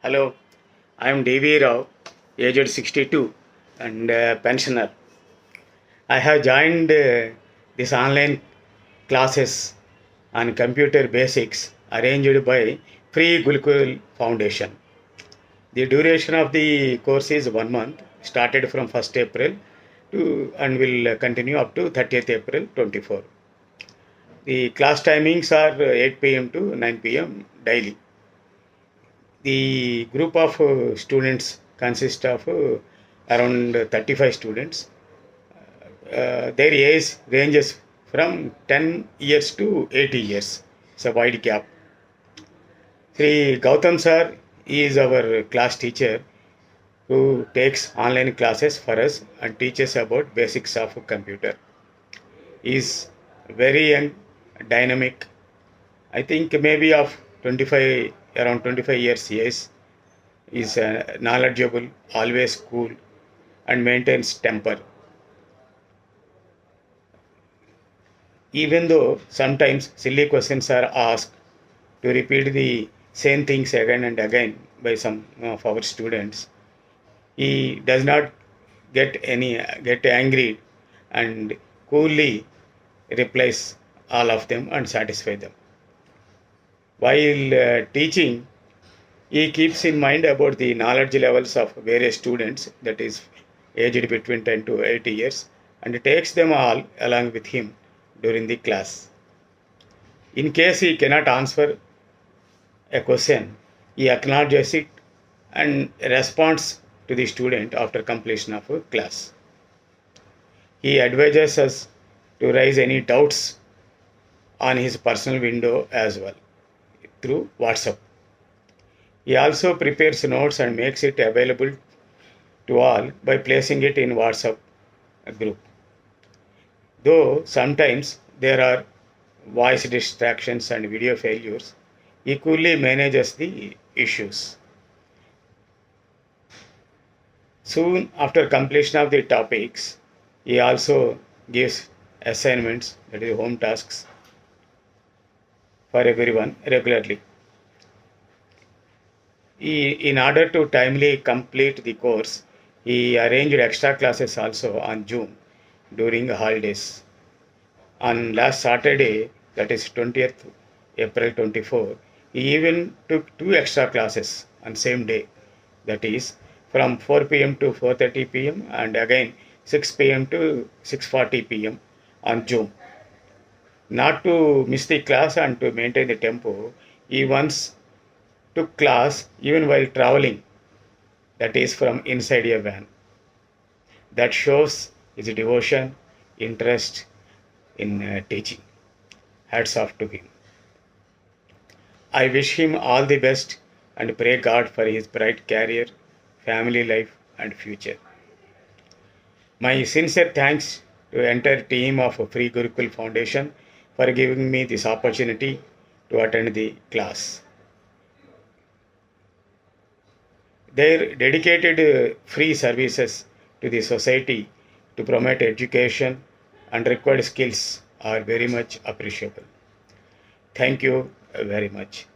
Hello, I am D.V. Rao, aged 62 and pensioner. I have joined this online classes on computer basics arranged by Free Gulukul Foundation. The duration of the course is 1 month, started from 1st April to and will continue up to 30th April 24. The class timings are 8 p.m. to 9 p.m. daily. The group of students consists of around 35 students. Their age ranges from 10 years to 80 years. It's a wide gap. Sri Goutham sir is our class teacher who takes online classes for us and teaches about basics of computer. He is very young, dynamic. I think maybe of 25, around 25 years age. Is knowledgeable, always cool, and maintains temper. Even though sometimes silly questions are asked to repeat the same things again and again by some of our students, he does not get angry and coolly replies all of them and satisfy them. While teaching, he keeps in mind about the knowledge levels of various students, that is, aged between 10 to 80 years, and takes them all along with him during the class. In case he cannot answer a question, he acknowledges it and responds to the student after completion of a class. He advises us to raise any doubts on his personal window as well through WhatsApp. He also prepares notes and makes it available to all by placing it in WhatsApp group. Though sometimes there are voice distractions and video failures, he coolly manages the issues. Soon after completion of the topics, he also gives assignments, that is home tasks, for everyone regularly. In order to timely complete the course, he arranged extra classes also on Zoom during holidays. On last Saturday, that is 20th April 24, he even took two extra classes on same day, that is from 4 p.m. to 4:30 p.m. and again 6 p.m. to 6:40 p.m. on Zoom. Not to miss the class and to maintain the tempo, he once took class even while traveling, that is from inside a van. That shows his devotion, interest in teaching. Hats off to him. I wish him all the best and pray God for his bright career, family life, and future. My sincere thanks to the entire team of Free Gurukul Foundation for giving me this opportunity to attend the class. Their dedicated free services to the society to promote education and required skills are very much appreciable. Thank you very much.